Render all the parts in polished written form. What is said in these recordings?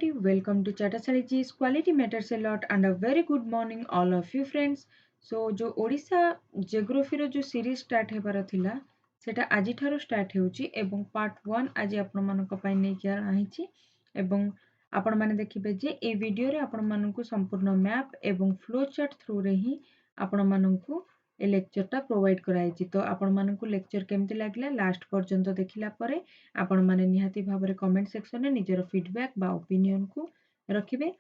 everybody, welcome to Chatasaliji's Quality Matters a Lot and a very good morning all of you friends. So जो Odisha geography रो जो series start हेबार थिला सेटा आजि ठारो start हेउची एवं part 1 आज आपण मानक पय नै के आहिची एवं आपण माने देखिबे जे ए वीडियो रे आपण मानकु संपूर्ण मैप एवं फ्लो चार्ट थ्रू रे ही आपण मानकु ए लेक्चर टा प्रोवाइड कराइची। तो आपण मानकु लेक्चर केमति लागला लास्ट पर्यंत देखिला परे आपण माने निहाती भाबरे कमेंट सेक्शन रे निजर फीडबैक बा ओपिनियन को रखिबे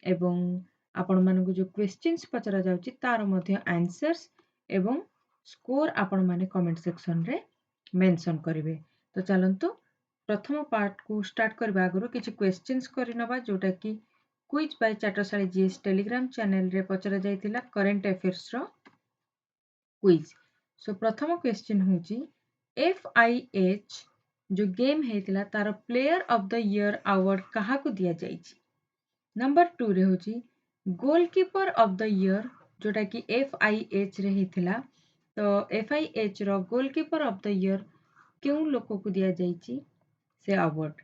एवं आपण मानकु जो क्वेश्चंस पचरा जाउची तार मध्ये आंसर्स एवं स्कोर आपण माने कमेंट सेक्शन रे मेंशन करिवे। तो चलंतु प्रथम पार्ट को स्टार्ट करबा आगरो किछि क्वेश्चंस करिनबा जोटा कि quiz by Chatshali GS Telegram channel रे पचरा जायतिला करंट अफेयर्स रो क्विज। सो प्रथम क्वेश्चन होची FIH जो गेम हेतिला तार player of the year award कहा को दिया जायछि। नंबर 2 रे होची गोलकीपर ऑफ द ईयर जोटा कि FIH रे हेतिला। तो FIH रो गोलकीपर ऑफ द ईयर क्यों लोक को दिया जायछि से award.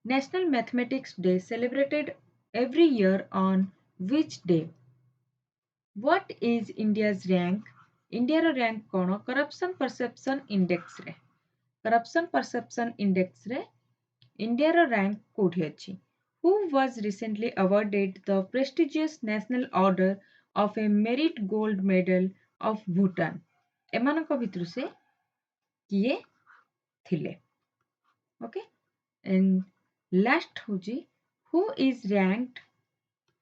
National mathematics day celebrated every year on which day. What is India's rank India रो रैंक कोन करप्शन परसेप्शन इंडेक्स रे। करप्शन परसेप्शन इंडेक्स रे इंडिया रो रैंक कोठी अछि। Who was recently awarded the prestigious National Order of a Merit Gold Medal of Bhutan? एमानक भितरु से किए थिले। ओके एंड लास्ट होजी who is ranked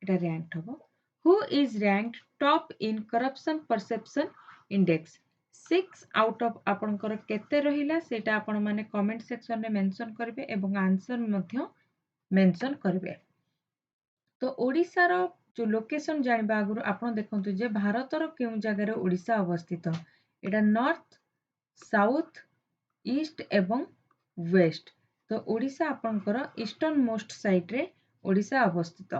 एटा रैंक्ड हबो who is ranked top in corruption perception index। 6 out of आपनकर केते रहिला सेटा आपण माने कमेंट सेक्शन रे मेंशन करबे एवं आंसर मध्य मेंशन करबे। तो ओडिसा रो जो लोकेशन जानबा आगु आपण देखंतु जे भारत रो केउ जगह रे ओडिसा अवस्थित। एटा नॉर्थ साउथ ईस्ट एवं वेस्ट। तो ओडिसा आपनकर ईस्टर्न मोस्ट साइड रे ओडिसा अवस्थित।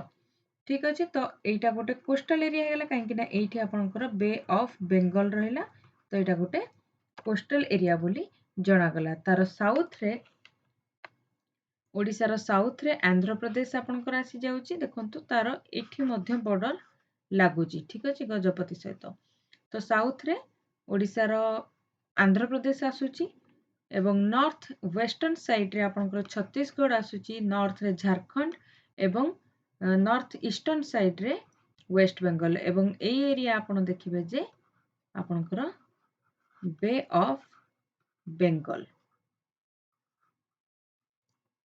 ठीक अछि। तो एटा गोटे कोस्टल एरिया हेला काहे कि ना एठी आपनकर बे ऑफ बंगाल रहिला। तो एटा गोटे कोस्टल एरिया बोली जणा गला। तार साउथ रे ओडिसा रो साउथ रे आंध्र प्रदेश आपनकर आसी जाउची। देखंतु तार एठी मध्य बॉर्डर लागुची। ठीक अछि गजपति सहित। तो साउथ रे ओडिसा रो आंध्र प्रदेश आसुची एवं नॉर्थ वेस्टर्न साइड रे आपनकर छत्तीसगढ़ आसुची। नॉर्थ रे झारखंड एवं नॉर्थ ईस्टर्न साइड रे वेस्ट बंगाल एवं ए एरिया आपण देखिबे जे आपनकर बे ऑफ बंगाल।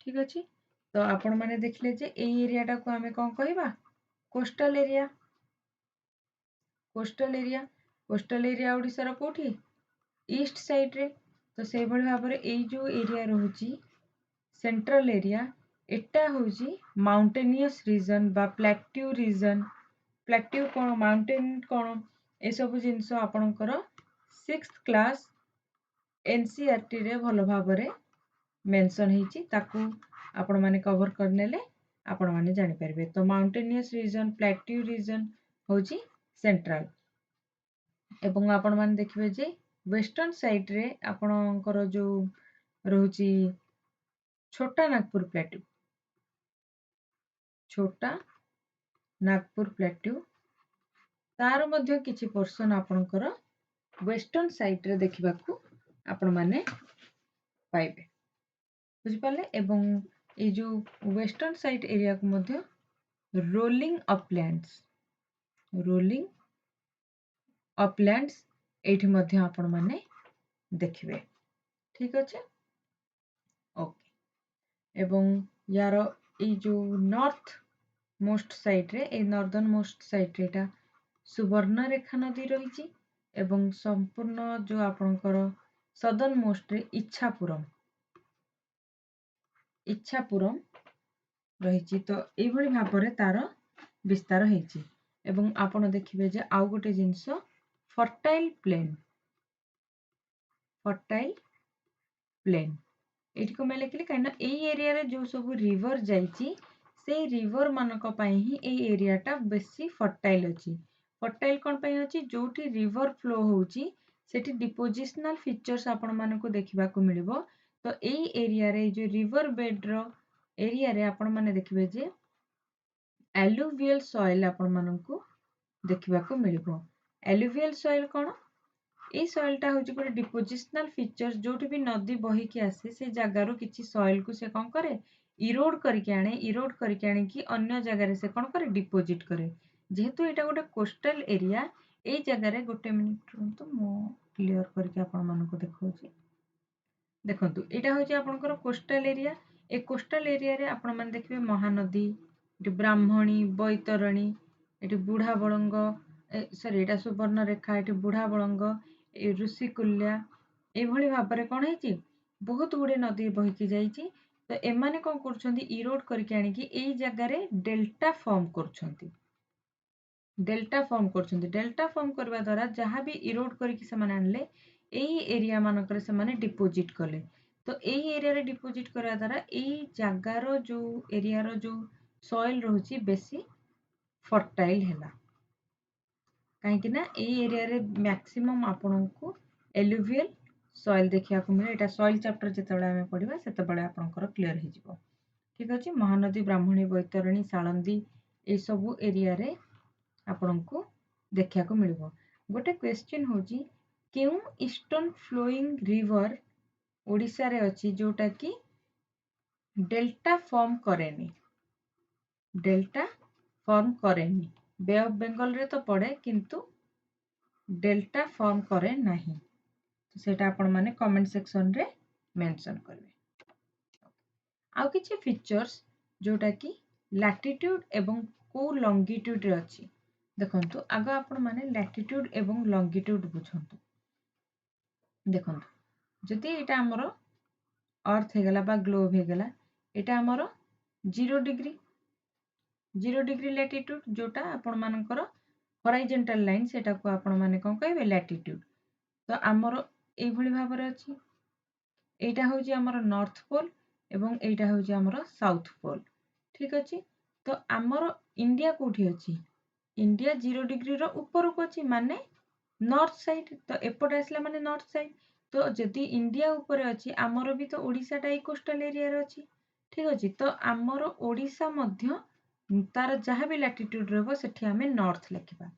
ठीक अछि। तो आपण माने देखले जे ए एरियाटा को हमें कोन कहबा coastal area. Coastal area coastal area Odisha रो कोठी ईस्ट साइड रे। तो से भली भाबरे ए जो एरिया रहउची सेंट्रल एरिया एटा होउची माउंटेनियस रीजन बा प्लेट्यू रीजन। प्लेट्यू कोन माउंटेन कोन ए सब जिंस आपनकर 6th क्लास एनसीईआरटी रे भलो भाबरे मेंशन हिची ताकू आपण माने कवर करनेले आपण माने जानि परबे। तो माउंटेनियस रीजन प्लेट्यू रीजन होची सेंट्रल एवं आपण माने देखिबे जे वेस्टर्न साइड रे आपनकर जो रहउची छोटा नागपुर प्लेट्यू। छोटा नागपुर प्लेट्यू तार मध्य किछि पोर्शन आपनकर वेस्टर्न साइड रे देखिबाकू आपण माने पाइबे। बुझि पाले एवं ए जो वेस्टर्न साइड एरिया को मध्य रोलिंग अपलैंड्स एठी मध्य आपण माने देखिबे। ठीक अछि। ओके एवं यारो ए जो नॉर्थ मोस्ट साइड रे ए नॉर्दर्न मोस्ट साइड रे एटा सुवर्णरेखा नदी रहिची एवं संपूर्ण जो आपनकर सदर्न मोस्ट रे इच्छापुरम रहिची। तो एई भली भाबरे तार विस्तार हेची एवं आपण देखिबे जे आउ गोटे जिंस फर्टाइल प्लेन एठी को मैं लिखली काइना ए एरिया रे जो सब रिवर जाईची से रिवर मानक पई ही ए एरियाटा बेसी फर्टाइल अछि। फर्टाइल कोन पई अछि जोठी रिवर फ्लो होउची सेठी डिपोजिशनल फीचर्स आपण मानको देखिबा को मिलिबो। तो ए एरिया रे जो रिवर बेड रो एरिया रे आपण माने देखिबे जे एलुवियल सॉइल आपण मानकु देखिबाको मिलिबो। एलुवियल सॉइल कोन? ए सॉइलटा होची गोटे डिपोजिशनल फीचर जोठी भी नदी बही के आसे से जगार किसी सॉइल को से कौन करे इरोड करके आने कि अन्य जगह से कौन करे डिपोजिट करे। जेहेतु एटा गोटे कोस्टल एरिया ए जगह गोटे मिनिट रुहतु मो क्लियर करके आपण मानको देखौची। देखंतु एटा होची आपनकर कोस्टल एरिया। ए कोस्टल एरिया रे आपण मान देखिबे महानदी, एटी ब्राह्मणी, बैतरणी, एटी बुढ़ा बळंग, सॉरी एटा सुवर्ण रेखा, एटी बुढ़ा बळंग, ए ऋषिकुल्या एभଳି भाबरे कोन हेची बहुत गुडे नदी बहिकी जाईची। तो एमाने कोन करछंती इरोड करके आनी कि एई जगह रे डेल्टा फॉर्म करछंती। डेल्टा फॉर्म करछंती। डेल्टा फॉर्म करबा द्वारा जहाँ भी इरोड करके से माने आनले एई एरिया मानकर से माने डिपोजिट कले। तो एई एरिया रे डिपोजिट करबा द्वारा एई जगार जो एरिया रो जो सॉइल रहउची बेसी फर्टाइल हैला। कहीं कि ना एई एरिया रे मैक्सिमम आपनकु एलुवियल सॉइल देखिया को मिले। एटा सॉइल चैप्टर जेतेबेले आमे पढिबा सेतेबेले आपनकर क्लियर हे जिवो। ठीक अछि। महानदी, ब्राह्मणी, बैतरणी, साळंदी ए सबु एरिया रे आपनकु देखिया को मिलिबो। गोटे क्वेश्चन होची केउ ईस्टर्न फ्लोइंग रिवर ओडिसा रे अछि जोटा कि डेल्टा फॉर्म करेनी। डेल्टा फॉर्म करेनी। बे ऑफ बेंगल रे तो पड़े किंतु डेल्टा फॉर्म करे नाही। तो सेटा आपण माने कमेंट सेक्शन रे मेंशन करबे। आउ किछि फीचर्स जोटा कि लैटिट्यूड एवं को लॉन्गिट्यूड रे अछि। देखंतु आगो आपण माने लैटिट्यूड एवं लॉन्गिट्यूड बुझंतु। देखंतु जदि एटा हमरो अर्थ हे गला बा ग्लोब हे गला, एटा हमरो 0 डिग्री 0 डिग्री लैटिट्यूड जोटा आपण मानकर हॉरिजॉन्टल लाइन सेटा को आपण माने कोन कहबे लैटिट्यूड। तो हमरो एई भली भाबरे अछि। एटा होची हमरो नॉर्थ पोल एवं एटा होची हमरो साउथ पोल। ठीक अछि। तो हमरो इंडिया कोठी अछि? इंडिया 0 डिग्री रो ऊपर को अछि माने नॉर्थ साइड। तो एपट आसला माने नॉर्थ साइड। तो जदि इंडिया ऊपर अछि हमरो भी तो ओडिसा टाई कोस्टल एरिया रे अछि। ठीक अछि। तो हमरो ओडिसा मध्य तार जहाँ भी लैटिट्यूड रहबो सेठी हमें नॉर्थ लिखिबा।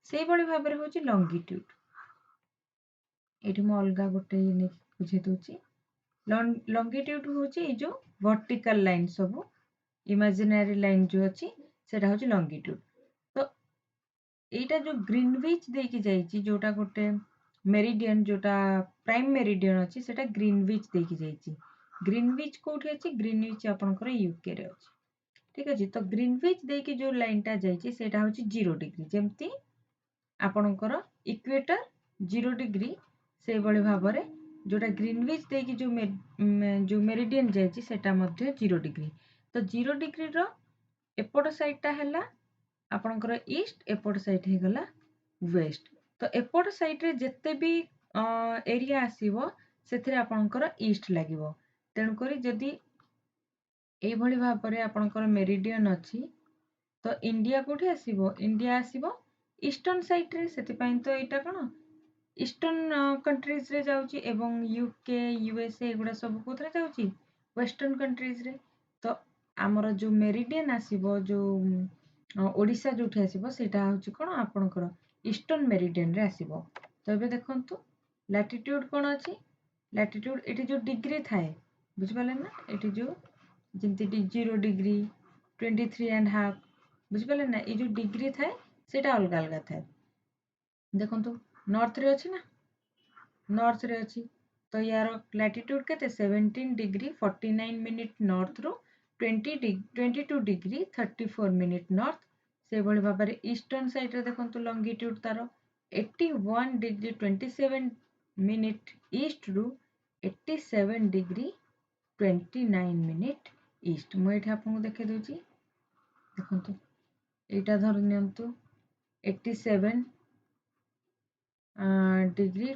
सेई बळी भाबरे होची लॉन्गिट्यूड। एठी मो अलगा गोटे ने बुझे दोची। लॉन्गिट्यूड होची ए जो वर्टिकल लाइन सब इमेजिनरी लाइन जो अछि सेटा होची लॉन्गिट्यूड। तो एटा जो ग्रीनविच देकी जाईची जोटा गोटे मेरिडियन जोटा प्राइम मेरिडियन अछि सेटा ग्रीनविच देकी जाईची। ग्रीनविच कोठी अछि? ग्रीनविच आपनकर यूके रे अछि। ठीक अछि। तो ग्रीनविच देकी जो लाइनटा जाईची सेटा होची 0 डिग्री। जेमती आपनकर इक्वेटर 0 डिग्री से बळी भाबरे जोटा ग्रीनविच देकी जो मेरिडियन जाईची सेटा मध्य 0 डिग्री। तो 0 डिग्री रो एपट साइडटा हैला आपनकर ईस्ट, एपट साइड हे गला वेस्ट। तो एपट साइड रे जत्ते भी एरिया आसीबो सेथिरे आपनकर ईस्ट लागिबो। तेनु करी जदि एई भली भाबरे आपनकर मेरिडियन अछि तो इंडिया कोठी आसीबो? इंडिया आसीबो ईस्टर्न साइड रे। सेति पई तो एटा कोन ईस्टर्न कंट्रीज रे जाउची एवं यूके, यूएसए एगुडा सब कोथरे जाउची वेस्टर्न कंट्रीज रे। तो हमर जो मेरिडियन आसीबो जो ओडिसा जोठी आसीबो सेटा होची कोन आपनकर ईस्टर्न मेरिडियन रे आसीबो। तो एबे देखंतु लैटिट्यूड कोन अछि? लैटिट्यूड एटी जो डिग्री थाए बुझ पाले ना। एटी जो जिंती 0 डिग्री 23.5 बुझ पाले ना। ए जो डिग्री थाए सेटा अलग अलग थाए। देखंतु नॉर्थ रे अछि ना, नॉर्थ रे अछि। तो यार लैटिट्यूड केते 17 डिग्री 49 मिनिट नॉर्थ रो 22 डिग्री 34 मिनिट नॉर्थ। से भली भाबरे ईस्टर्न साइड रे देखंतु लॉन्गिट्यूड तारो 81 डिग्री 27 मिनिट ईस्ट रू 87 डिग्री 29 मिनिट ईस्ट। मु एठी आपन देखे दोची। देखंतु एटा धर नियंतु 87 डिग्री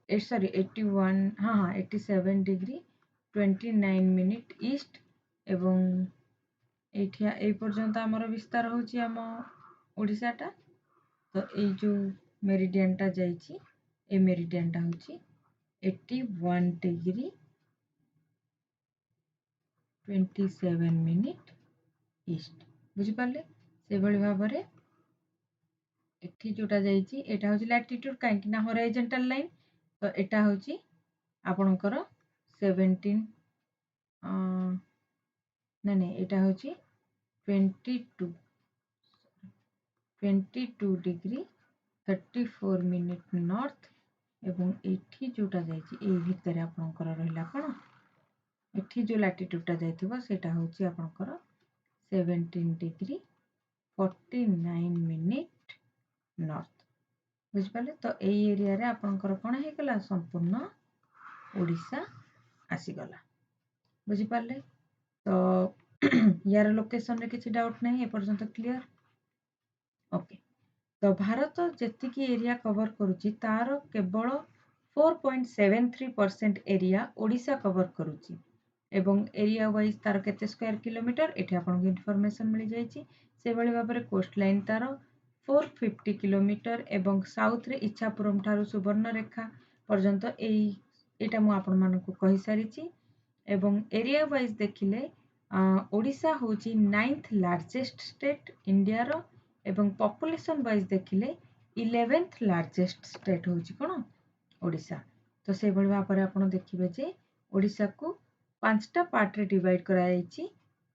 81 हाँ 87 डिग्री 29 मिनिट ईस्ट एवं एठिया ए पर्यंत हमर विस्तार होची हम ओडिसाटा। तो ए जो मेरिडियनटा जाईची ए मेरिडियनटा होची 81 डिग्री 27 मिनिट ईस्ट। बुझी पाले? सेभଳି ଭାବରେ ଏଠି जोटा जाइछि एटा होछि लैटिट्यूड काहेकि ना हॉरिजॉन्टल लाइन तो एटा होछि आपणकर 17 ना नहीं एटा होछि 22 डिग्री 34 मिनिट नॉर्थ एवं एठी जोटा जाइछि ए भितर आपणकर रहिला कोन एठी जो लैटिट्यूडटा जाइथिबो सेटा होछि आपणकर 17 डिग्री 49 मिनिट नॉर्थ बुझिपाले तो एई एरिया रे आपणकर कोन हे गला संपूर्ण ओडिशा आसीगला बुझिपाले तो यार लोकेशन रे किछि डाउट नहीं ए पर्यंत क्लियर ओके तो भारत जेतिकी एरिया कवर करुछि तार केवल 4.73% एरिया ओडिशा कवर करुछि एवं एरिया वाइज तार केते स्क्वायर किलोमीटर एठी आपन इन्फॉर्मेशन मिल जाइछि से भली भाबरे कोस्ट लाइन तार 450 किलोमीटर एवं साउथ रे इच्छापुरम ठारू सुवर्णरेखा पर्यंत एटा मु आपन मानको कहि सारिछि एवं एरिया वाइज देखिले ओडिशा होछि 9th लार्जेस्ट स्टेट इंडिया रो एवं पॉपुलेशन वाइज देखिले 11th लार्जेस्ट स्टेट होछि कोन ओडिशा तो से भली भाबरे आपन देखिबे जे ओडिशा को पांचटा पार्ट रे डिवाइड करा जाइछि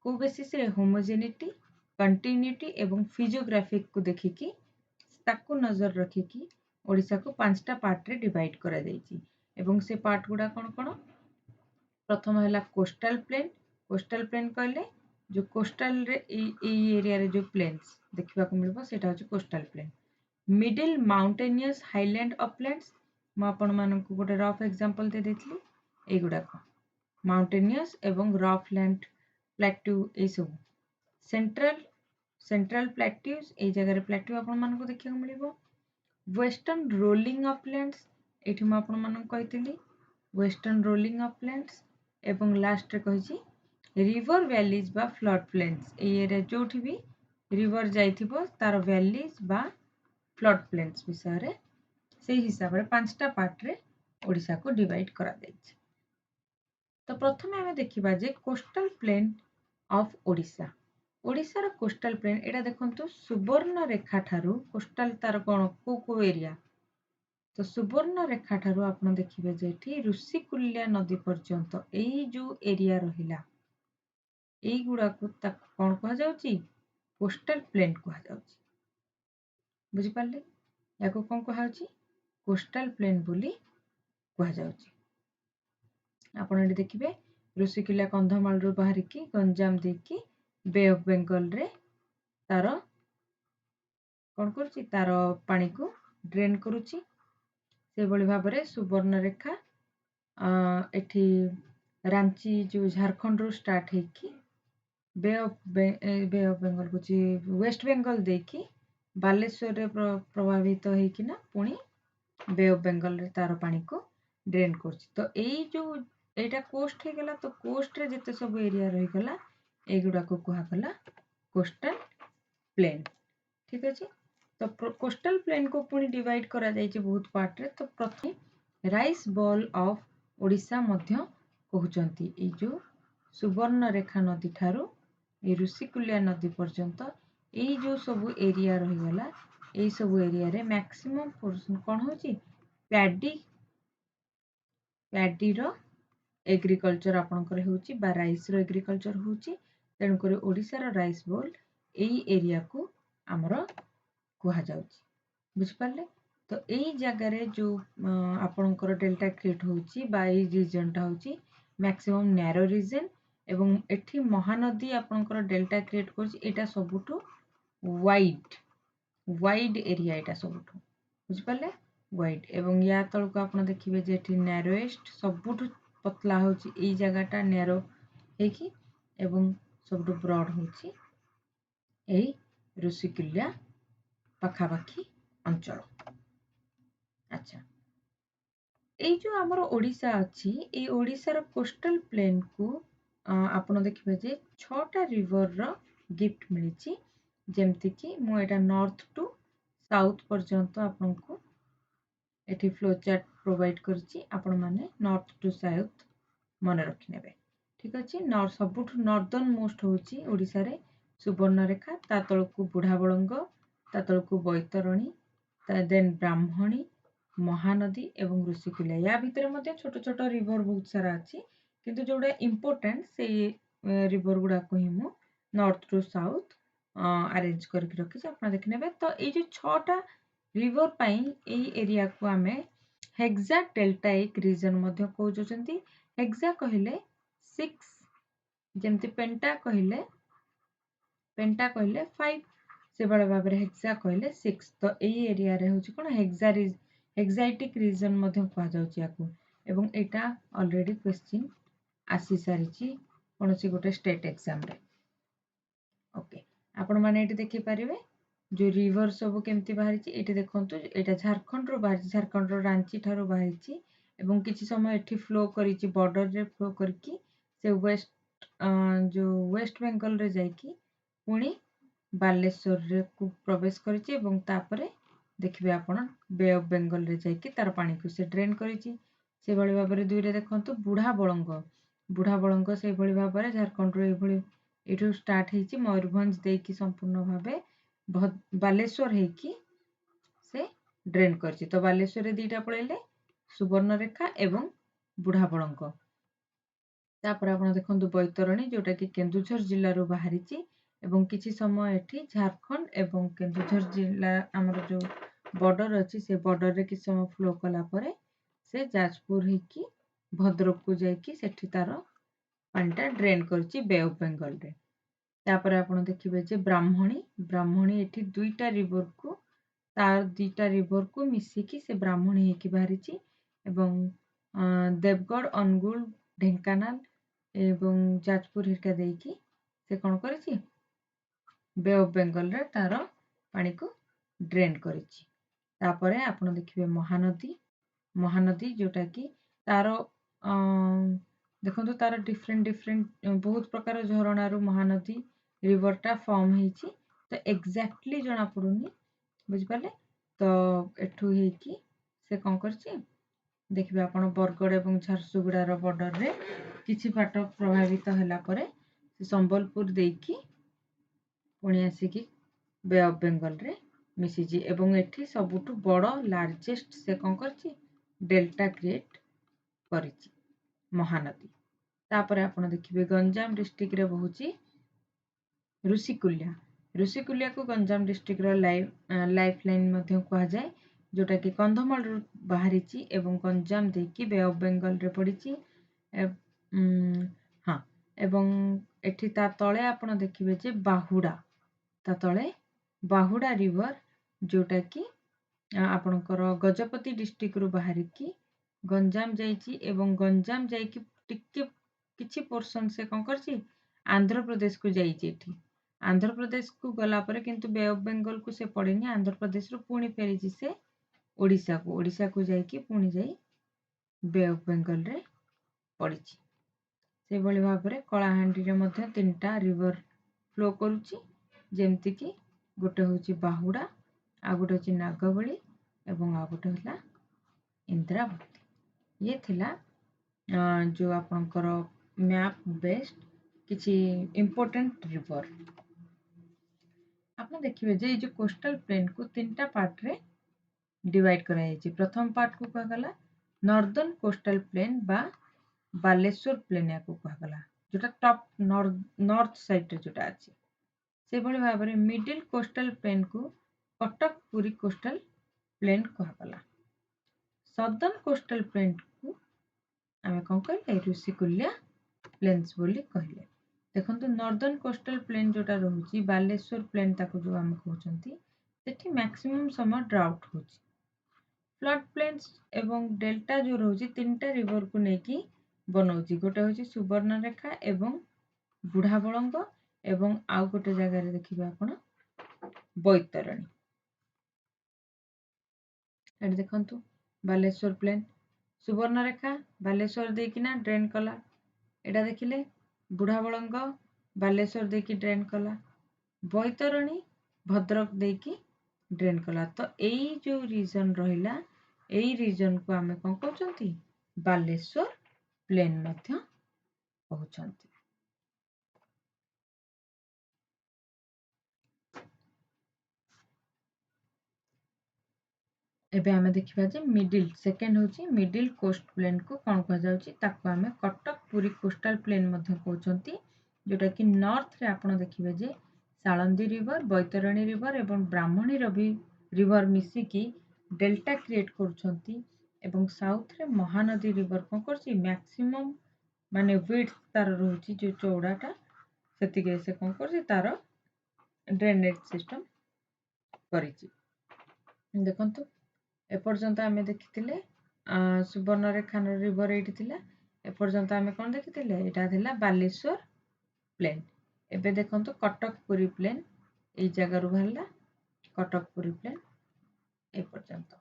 को बेसिस रे होमोजेनिटी कंटिन्यूटी एवं फिजियोग्राफिक को देखिकी ताकू नजर रखिकी ओडिशा को पांचटा पार्ट रे डिवाइड करा जाइछि एवं से पार्ट गुडा कोन कोन प्रथम हैला कोस्टल प्लेन कहले जो कोस्टल रे ए एरिया रे जो प्लेन्स देखिबा को मिलबो सेटा होछि coastal plain middle mountainous highland uplands म आपन मानकु गोटे रफ एग्जांपल दे देथिली ए गुडा को माउंटेनियस एवं रफ लैंड प्लेट्यू ए सब सेंट्रल प्लेट्यूज ए जगह रे प्लेट्यू आपन मानको देखिया को मिलिबो वेस्टर्न रोलिंग अपलैंड्स एठी म आपन मानको कहितली वेस्टर्न रोलिंग अपलैंड्स एवं लास्ट रे कहिछि रिवर वैलीज बा फ्लड प्लेन्स ए एरिया जोठी भी रिवर जाइथिबो तार वैलीज बा फ्लड प्लेन्स विषय रे से हिसाब रे पांचटा पार्ट रे ओडिशा को डिवाइड करा दैछि तो प्रथमे हमें देखिबा जे coastal plain of Odisha Odisha रो कोस्टल प्लेन एटा देखंतु सुवर्ण रेखा ठारू कोस्टल तार कोन को एरिया तो सुवर्ण रेखा ठारू आपण देखिबे जे एठी ऋषिकुल्या नदी पर्यंत एई जो एरिया रहिला एई गुडा को तक कोन कहा जाउची कोस्टल प्लेन कहा जाउची बुझि पाले याको कोन कहा जाउची कोस्टल प्लेन बोली कहा जाउची आपण एठी देखिबे ऋषिकुल्या कंधमाल रो बाहर की गंजाम देकी बे ऑफ बेंगल रे तार कोन करची तार पानी को ड्रेन करूची से बळी भाबरे सुवर्ण रेखा एठी रांची जो झारखंड रो स्टार्ट है कि बे ऑफ बेंगल को वेस्ट बेंगल देखी बालेश्वर रे प्रभावित है कि ना पुणी बे ऑफ बेंगल रे तार पानी को ड्रेन करछि तो एई जो एटा कोस्ट हे गला तो कोस्ट रे जते सब एरिया रही गला एगुडा को कहा गला कोस्टल प्लेन ठीक अछि तो कोस्टल प्लेन को पुणी डिवाइड करा जाइछि बहुत पार्ट रे तो प्रथम rice ball of Odisha Madhya कहउचंती ए जो सुवर्ण रेखा नदी ठारू ए ऋषिकुल्या नदी पर्यंत ए जो सब एरिया रही गला ए सब एरिया रे मैक्सिमम पोर्शन कोन होची पैडी रो एग्रीकल्चर आपनकर होची बा राइस रो एग्रीकल्चर होची तेणु करे ओडिशा रो राइस बोल एई एरिया को हमरो कहा जाउची बुझ पाले तो एई जगह रे जो आपनकर डेल्टा क्रिएट होची बा एई रीजन टा होची मैक्सिमम नैरो रीजन एवं एठी महानदी आपनकर डेल्टा क्रिएट करची एटा सबुठु वाइड एरिया एटा सबुठु बुझ पाले वाइड एवं या तळ को आपण देखिबे जे एठी नैरोएस्ट सबुठु पतला होची एई जगहटा नैरो हेकी एवं सबुठु ब्रॉड होची एई ऋषिकुल्या पाखापाखी अंचल अच्छा এই जो हमर ओडिशा अछि ए ओडिसा रो कोस्टल प्लेन को आपण देखिबे जे 6टा रिवर रो गिफ्ट मिलिछि जेमति कि मु एटा नॉर्थ टू साउथ पर्यंत आपन को एठी फ्लो चार्ट प्रोवाइड करछि आपण माने नॉर्थ टू साउथ मन रखि नेबे ठीक अछि नॉर्थ सबुठ नॉर्दर्न मोस्ट होछि ओडिसा रे ସୁବର୍ଣ୍ଣରେଖା, ତା ତଳକୁ ବୁଢ଼ାବଳଙ୍ଗ, ତା ତଳକୁ ବୈତରଣୀ, ଦେନ୍ ବ୍ରାହ୍ମଣୀ, ମହାନଦୀ ଏବଂ ଋଷିକୂଲ୍ୟା। ୟା ଭିତରେ ମଧ୍ୟ ଛୋଟ ଛୋଟ ରିଭର ବହୁତ ସାରା ଅଛି, କିନ୍ତୁ ଯୋଉଟା ଇମ୍ପୋର୍ଟାଣ୍ଟ ସେଇ ରିଭର ଗୁଡାକୁ ହିଁ ମୁଁ ନର୍ଥ ଟୁ ସାଉଥ ଆରେଞ୍ଜ କରିକି ରଖିଛି, ଆପଣ ଦେଖିନେବେ। ତ ଏଇ ଯୋଉ 6ଟା ରିଭର ପାଇଁ ଏଇ ଏରିଆକୁ ଆମେ ହେକ୍ସା ଡେଲ୍ଟାଇକ୍ ରିଜନ ମଧ୍ୟ କହୁଛନ୍ତି। ହେକ୍ସା କହିଲେ 6, ଯେମିତି ପେଣ୍ଟା କହିଲେ 5, ସେଭଳି ଭାବରେ ହେକ୍ସା କହିଲେ 6। ତ ଏଇ ଏରିଆରେ ହେଉଛି କ'ଣ ହେକ୍ସାଇଟିକ୍ ରିଜନ ମଧ୍ୟ କୁହାଯାଉଛି ୟାକୁ, ଏବଂ ଏଇଟା ଅଲରେଡି କ୍ୱେଶ୍ଚିନ୍ ଆସି ସାରିଛି କୌଣସି ଗୋଟେ ଷ୍ଟେଟ୍ ଏକ୍ଜାମରେ। ଓକେ, ଆପଣମାନେ ଏଠି ଦେଖିପାରିବେ ଯୋଉ ରିଭର ସବୁ କେମିତି ବାହାରିଛି। ଏଠି ଦେଖନ୍ତୁ, ଏଇଟା ଝାରଖଣ୍ଡରୁ ବାହାରିଛି, ଝାରଖଣ୍ଡର ରାଞ୍ଚି ଠାରୁ ବାହାରିଛି ଏବଂ କିଛି ସମୟ ଏଠି ଫ୍ଲୋ କରିଛି, ବର୍ଡରରେ ଫ୍ଲୋ କରିକି ସେ ଯୋଉ ୱେଷ୍ଟ ବେଙ୍ଗଲରେ ଯାଇକି ପୁଣି ବାଲେଶ୍ୱରରେ ପ୍ରବେଶ କରିଛି ଏବଂ ତାପରେ ଦେଖିବେ ଆପଣ ବେ ଅଫ୍ ବେଙ୍ଗଲରେ ଯାଇକି ତାର ପାଣିକୁ ସେ ଡ୍ରେନ୍ କରିଛି। ସେଭଳି ଭାବରେ 2ରେ ଦେଖନ୍ତୁ ବୁଢ଼ାବଳଙ୍ଗ ସେଇଭଳି ଭାବରେ ଝାରଖଣ୍ଡରୁ ଏଇଭଳି ଏଠୁ ଷ୍ଟାର୍ଟ ହେଇଛି, ମୟୂରଭଞ୍ଜ ଦେଇକି ସମ୍ପୂର୍ଣ୍ଣ ଭାବେ ବାଲେଶ୍ୱର ହେଇକି ସେ ଡ୍ରେନ୍ କରିଛି। ତ ବାଲେଶ୍ୱରରେ 2ଟା ପଳେଇଲେ, ସୁବର୍ଣ୍ଣରେଖା ଏବଂ ବୁଢ଼ାବଳଙ୍ଗ। ତାପରେ ଆପଣ ଦେଖନ୍ତୁ ବୈତରଣୀ, ଯୋଉଟା କି କେନ୍ଦୁଝର ଜିଲ୍ଲାରୁ ବାହାରିଛି ଏବଂ କିଛି ସମୟ ଏଠି ଝାରଖଣ୍ଡ ଏବଂ କେନ୍ଦୁଝର ଜିଲ୍ଲା ଆମର ଯୋଉ ବର୍ଡର ଅଛି ସେ ବର୍ଡରରେ କିଛି ସମୟ ଫ୍ଲୋ କଲା ପରେ ସେ ଯାଜପୁର ହେଇକି ଭଦ୍ରକକୁ ଯାଇକି ସେଠି ତାର ପାଣିଟା ଡ୍ରେନ୍ କରିଛି ବେ ଅଫ୍ ବେଙ୍ଗଲରେ। ତାପରେ ଆପଣ ଦେଖିବେ ଯେ ବ୍ରାହ୍ମଣୀ ଏଠି 2ଟା ରିଭରକୁ ମିଶିକି ସେ ବ୍ରାହ୍ମଣୀ ହେଇକି ବାହାରିଛି ଏବଂ ଦେବଗଡ଼, ଅନୁଗୁଳ, ଢେଙ୍କାନାଳ ଏବଂ ଯାଜପୁର ହେରିକା ଦେଇକି ସେ କ'ଣ କରିଛି, ବେ ଅଫ୍ ବେଙ୍ଗଲରେ ତାର ପାଣିକୁ ଡ୍ରେନ୍ କରିଛି। ତାପରେ ଆପଣ ଦେଖିବେ ମହାନଦୀ ଯୋଉଟା କି ତାର ଦେଖନ୍ତୁ ତାର ଡିଫରେଣ୍ଟ ବହୁତ ପ୍ରକାର ଝରଣାରୁ ମହାନଦୀ ରିଭରଟା ଫର୍ମ ହେଇଛି। ତ ଏକ୍ଜାକ୍ଟଲି ଜଣା ପଡୁନି, ବୁଝିପାରିଲେ। ତ ଏଠୁ ହେଇକି ସେ କ'ଣ କରିଛି, ଦେଖିବେ ଆପଣ ବରଗଡ଼ ଏବଂ ଝାରସୁଗୁଡ଼ାର ବର୍ଡରରେ କିଛି ବାଟ ପ୍ରଭାବିତ ହେଲା ପରେ ସେ ସମ୍ବଲପୁର ଦେଇକି ପୁଣି ଆସିକି ବେ ଅଫ୍ ବେଙ୍ଗଲରେ ମିଶିଛି ଏବଂ ଏଠି ସବୁଠୁ ବଡ଼ ଲାର୍ଜେଷ୍ଟ ସେ କ'ଣ କରିଛି, ଡେଲ୍ଟା କ୍ରିଏଟ୍ କରିଛି ମହାନଦୀ। ତାପରେ ଆପଣ ଦେଖିବେ ଗଞ୍ଜାମ ଡିଷ୍ଟ୍ରିକ୍ଟରେ ବହୁଛି ଋଷିକୂଲ୍ୟାକୁ ଗଞ୍ଜାମ ଡିଷ୍ଟ୍ରିକ୍ଟର ଲାଇଫ୍ ଲାଇନ୍ ମଧ୍ୟ କୁହାଯାଏ, ଯୋଉଟା କି କନ୍ଧମାଳରୁ ବାହାରିଛି ଏବଂ ଗଞ୍ଜାମ ଦେଇକି ବେ ଅଫ୍ ବେଙ୍ଗଲରେ ପଡ଼ିଛି। ହଁ, ଏବଂ ଏଠି ତା ତଳେ ଆପଣ ଦେଖିବେ ଯେ ତା ତଳେ ବାହୁଡ଼ା ରିଭର, ଯୋଉଟା କି ଆପଣଙ୍କର ଗଜପତି ଡିଷ୍ଟ୍ରିକ୍ଟରୁ ବାହାରିକି ଗଞ୍ଜାମ ଯାଇଛି ଏବଂ ଗଞ୍ଜାମ ଯାଇକି ଟିକେ କିଛି ପୋର୍ସନ ସେ କ'ଣ କରିଛି, ଆନ୍ଧ୍ରପ୍ରଦେଶକୁ ଯାଇଛି। ଏଠି ଆନ୍ଧ୍ରପ୍ରଦେଶକୁ ଗଲା ପରେ କିନ୍ତୁ ବେ ଅଫ୍ ବେଙ୍ଗଲକୁ ସେ ପଡ଼ିନି, ଆନ୍ଧ୍ରପ୍ରଦେଶରୁ ପୁଣି ଫେରିଛି ସେ ଓଡ଼ିଶାକୁ ଯାଇକି ପୁଣି ଯାଇ ବେ ଅଫ୍ ବେଙ୍ଗଲରେ ପଡ଼ିଛି। ସେଭଳି ଭାବରେ କଳାହାଣ୍ଡିରେ ମଧ୍ୟ 3ଟା ରିଭର ଫ୍ଲୋ କରୁଛି, ଯେମିତିକି ଗୋଟେ ହେଉଛି ବାହୁଡ଼ା, ଆଉ ଗୋଟେ ହେଉଛି ନାଗବଳି ଏବଂ ଆଉ ଗୋଟେ ହେଲା ଇନ୍ଦ୍ରାବତୀ। ଇଏ ଥିଲା ଯୋଉ ଆପଣଙ୍କର ମ୍ୟାପ୍ ବେସ୍ଡ କିଛି ଇମ୍ପୋର୍ଟାଣ୍ଟ ରିଭର। ଆପଣ ଦେଖିବେ ଯେ ଏଇ ଯୋଉ କୋଷ୍ଟାଲ ପ୍ଲେନକୁ 3ଟା ପାର୍ଟରେ ଡିଭାଇଡ୍ କରାଯାଇଛି। ପ୍ରଥମ ପାର୍ଟକୁ କୁହାଗଲା ନର୍ଦର୍ନ କୋଷ୍ଟାଲ ପ୍ଲେନ୍ ବା ବାଲେଶ୍ୱର ପ୍ଲେନ୍ ୟାକୁ କୁହାଗଲା, ଯୋଉଟା ଟପ୍ ନର୍ଥ ସାଇଡରେ ଯୋଉଟା ଅଛି। ସେଭଳି ଭାବରେ ମିଡିଲ କୋଷ୍ଟାଲ ପ୍ଲେନ୍କୁ କଟକ ପୁରୀ କୋଷ୍ଟାଲ ପ୍ଲେନ୍ କୁହାଗଲା। ସଦର୍ନ କୋଷ୍ଟାଲ ପ୍ଲେନ୍କୁ ଆମେ କ'ଣ କହିଲେ, ଋଷିକୂଲ୍ୟା ପ୍ଲେନ୍ସ ବୋଲି କହିଲେ। ଦେଖନ୍ତୁ ନର୍ଦର୍ନ କୋଷ୍ଟାଲ ପ୍ଲେନ୍ ଯୋଉଟା ରହୁଛି ବାଲେଶ୍ୱର ପ୍ଲେନ୍ ତାକୁ ଯୋଉ ଆମେ କହୁଛନ୍ତି, ସେଠି ମ୍ୟାକ୍ସିମମ୍ ସମୟ ଡ୍ରାଉଟ୍ ହେଉଛି। ଫ୍ଲଡ୍ ପ୍ଲେନ୍ସ ଏବଂ ଡେଲ୍ଟା ଯୋଉ ରହୁଛି 3ଟା ରିଭରକୁ ନେଇକି ବନଉଛି, ଗୋଟେ ହେଉଛି ସୁବର୍ଣ୍ଣରେଖା ଏବଂ ବୁଢ଼ାବଳଙ୍ଗ ଏବଂ ଆଉ ଗୋଟେ ଜାଗାରେ ଦେଖିବେ ଆପଣ ବୈତରଣୀ। ଏଠି ଦେଖନ୍ତୁ ବାଲେଶ୍ୱର ପ୍ଲେନ୍, ସୁବର୍ଣ୍ଣରେଖା ବାଲେଶ୍ୱର ଦେଇକିନା ଡ୍ରେନ୍ କଲା, ଏଇଟା ଦେଖିଲେ ବୁଢ଼ାବଳଙ୍ଗ ବାଲେଶ୍ୱର ଦେଇକି ଡ୍ରେନ୍ କଲା, ବୈତରଣୀ ଭଦ୍ରକ ଦେଇକି ଡ୍ରେନ୍ କଲା। ତ ଏଇ ଯୋଉ ରିଜନ ରହିଲା, ଏଇ ରିଜନକୁ ଆମେ କ'ଣ କହୁଛନ୍ତି, ବାଲେଶ୍ୱର ପ୍ଲେନ୍ ମଧ୍ୟ କହୁଛନ୍ତି। ଏବେ ଆମେ ଦେଖିବା ଯେ ମିଡିଲ୍ ସେକେଣ୍ଡ ହେଉଛି ମିଡିଲ୍ କୋଷ୍ଟ ପ୍ଲେନ୍କୁ କ'ଣ କୁହାଯାଉଛି, ତାକୁ ଆମେ କଟକ ପୁରୀ କୋଷ୍ଟାଲ ପ୍ଲେନ୍ ମଧ୍ୟ କହୁଛନ୍ତି, ଯେଉଁଟାକି ନର୍ଥରେ ଆପଣ ଦେଖିବେ ଯେ ସାଳନ୍ଦୀ ରିଭର, ବୈତରଣୀ ରିଭର ଏବଂ ବ୍ରାହ୍ମଣୀ ରିଭର ମିଶିକି ଡେଲ୍ଟା କ୍ରିଏଟ୍ କରୁଛନ୍ତି ଏବଂ ସାଉଥରେ ମହାନଦୀ ରିଭର କ'ଣ କରୁଛି, ମ୍ୟାକ୍ସିମମ୍ ମାନେ ୱିଡ୍ଥ ତାର ରହୁଛି ଯେଉଁ ଚଉଡ଼ାଟା ସେତିକିରେ ସେ କ'ଣ କରୁଛି ତାର ଡ୍ରେନେଜ୍ ସିଷ୍ଟମ୍ କରିଛି। ଦେଖନ୍ତୁ ଏପର୍ଯ୍ୟନ୍ତ ଆମେ ଦେଖିଥିଲେ ସୁବର୍ଣ୍ଣରେଖା ରିଭର ଏଇଠି ଥିଲା, ଏପର୍ଯ୍ୟନ୍ତ ଆମେ କ'ଣ ଦେଖିଥିଲେ, ଏଇଟା ଥିଲା ବାଲେଶ୍ୱର ପ୍ଲେନ୍। ଏବେ ଦେଖନ୍ତୁ କଟକ ପୁରୀ ପ୍ଲେନ୍ ଏଇ ଜାଗାରୁ ବାହାରିଲା କଟକ ପୁରୀ ପ୍ଲେନ୍ ଏପର୍ଯ୍ୟନ୍ତ,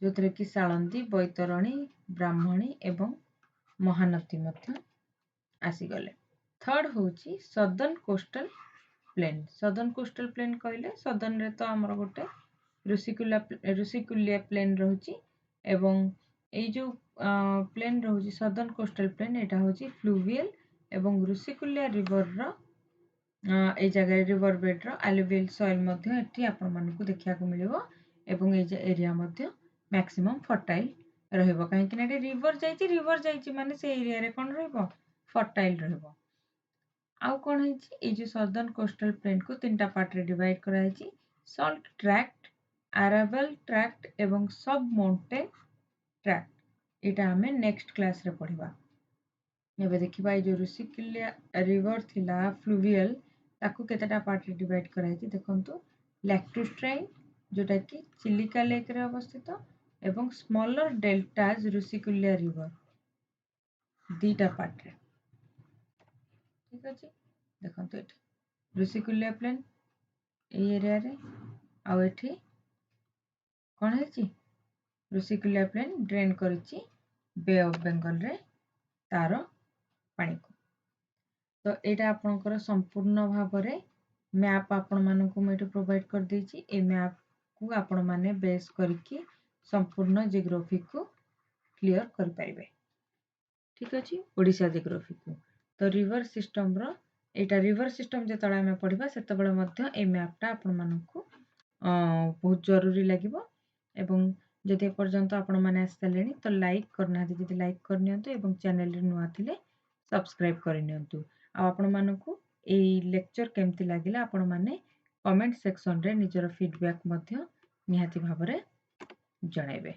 ଯେଉଁଥିରେ କି ସାଳନ୍ଦୀ, ବୈତରଣୀ, ବ୍ରାହ୍ମଣୀ ଏବଂ ମହାନଦୀ ମଧ୍ୟ ଆସିଗଲେ। ଥର୍ଡ ହେଉଛି southern coastal plain. Southern coastal plain କହିଲେ ସଦର୍ନରେ ତ ଆମର ଗୋଟେ ଋଷିକୁଲ୍ୟା ପ୍ଲେନ୍ ରହୁଛି ଏବଂ ଏଇ ଯେଉଁ ପ୍ଲେନ୍ ରହୁଛି ସଦର୍ନ କୋଷ୍ଟାଲ ପ୍ଲେନ୍, ଏଇଟା ହେଉଛି ଫ୍ଲୁଭିଆଲ ଏବଂ ଋଷିକୁଲ୍ୟା ରିଭରର ଏଇ ଜାଗାରେ ରିଭର ବେଡ୍ର ଆଲୁଭିଆଲ ସଏଲ୍ ମଧ୍ୟ ଏଠି ଆପଣମାନଙ୍କୁ ଦେଖିବାକୁ ମିଳିବ ଏବଂ ଏଇ ଏରିଆ ମଧ୍ୟ ମ୍ୟାକ୍ସିମମ୍ ଫର୍ଟାଇଲ୍ ରହିବ, କାହିଁକି ନା ଏଠି ରିଭର ଯାଇଛି ମାନେ ସେ ଏରିଆରେ କ'ଣ ରହିବ, ଫର୍ଟାଇଲ୍ ରହିବ। ଆଉ କ'ଣ ହେଇଛି, ଏଇ ଯେଉଁ ସଦର୍ନ କୋଷ୍ଟାଲ ପ୍ଲେନ୍କୁ ତିନିଟା ପାର୍ଟରେ ଡିଭାଇଡ୍ କରାଯାଇଛି, ସଲ୍ଟ ଟ୍ରାକ୍ଟ, ଆରାବଲ ଟ୍ରାକ୍ଟ ଏବଂ ସବ୍ ମାଉଣ୍ଟେନ୍ ଟ୍ରାକ୍ଟ। ଏଇଟା ଆମେ ନେକ୍ସଟ କ୍ଲାସରେ ପଢ଼ିବା। ଏବେ ଦେଖିବା ଏଇ ଯେଉଁ ଋଷିକୁଲ୍ୟା ରିଭର ଥିଲା ଫ୍ଲୁଭିଆଲ, ତାକୁ କେତେଟା ପାର୍ଟରେ ଡିଭାଇଡ୍ କରାଯାଇଛି ଦେଖନ୍ତୁ, ଲ୍ୟାକ୍ଟୁଷ୍ଟ୍ରାଇନ୍ ଯେଉଁଟାକି ଚିଲିକା ଲେକ୍ରେ ଅବସ୍ଥିତ ଏବଂ ସ୍ମଲର ଡେଲ୍ଟାଜ ଋଷିକୁଲ୍ୟା ରିଭର, ଦୁଇଟା ପାର୍ଟରେ। ଠିକ୍ ଅଛି, ଦେଖନ୍ତୁ ଏଠି ଋଷିକୁଲ୍ୟା ପ୍ଲେନ୍ ଏଇ ଏରିଆରେ, ଆଉ ଏଠି କ'ଣ ହେଇଛି, ଋଷିକୁଲ୍ୟା ପ୍ଲେନ୍ ଡ୍ରେନ୍ କରିଛି ବେ ଅଫ୍ ବେଙ୍ଗଲରେ ତାର ପାଣିକୁ। ତ ଏଇଟା ଆପଣଙ୍କର ସମ୍ପୂର୍ଣ୍ଣ ଭାବରେ ମ୍ୟାପ୍ ଆପଣମାନଙ୍କୁ ମୁଁ ଏଠି ପ୍ରୋଭାଇଡ଼ କରିଦେଇଛି। ଏ ମ୍ୟାପ୍କୁ ଆପଣମାନେ ବେସ୍ କରିକି ସମ୍ପୂର୍ଣ୍ଣ ଜିଓଗ୍ରାଫିକୁ କ୍ଲିଅର କରିପାରିବେ। ଠିକ୍ ଅଛି, ଓଡ଼ିଶା ଜିଓଗ୍ରାଫିକୁ। ତ ରିଭର ସିଷ୍ଟମର ଏଇଟା ରିଭର ସିଷ୍ଟମ ଯେତେବେଳେ ଆମେ ପଢ଼ିବା ସେତେବେଳେ ମଧ୍ୟ ଏଇ ମ୍ୟାପ୍ଟା ଆପଣମାନଙ୍କୁ ବହୁତ ଜରୁରୀ ଲାଗିବ ଏବଂ ଯଦି ଏପର୍ଯ୍ୟନ୍ତ ଆପଣମାନେ ଆସିସାରିଲେଣି ତ ଲାଇକ୍ କରିନାହାନ୍ତି, ଯଦି ଲାଇକ୍ କରିନିଅନ୍ତୁ ଏବଂ ଚ୍ୟାନେଲରେ ନୂଆ ଥିଲେ ସବସ୍କ୍ରାଇବ୍ କରିନିଅନ୍ତୁ। ଆଉ ଆପଣମାନଙ୍କୁ ଏଇ ଲେକ୍ଚର କେମିତି ଲାଗିଲା ଆପଣମାନେ କମେଣ୍ଟ ସେକ୍ସନରେ ନିଜର ଫିଡ଼ବ୍ୟାକ୍ ମଧ୍ୟ ନିହାତି ଭାବରେ ଜଣାଇବେ।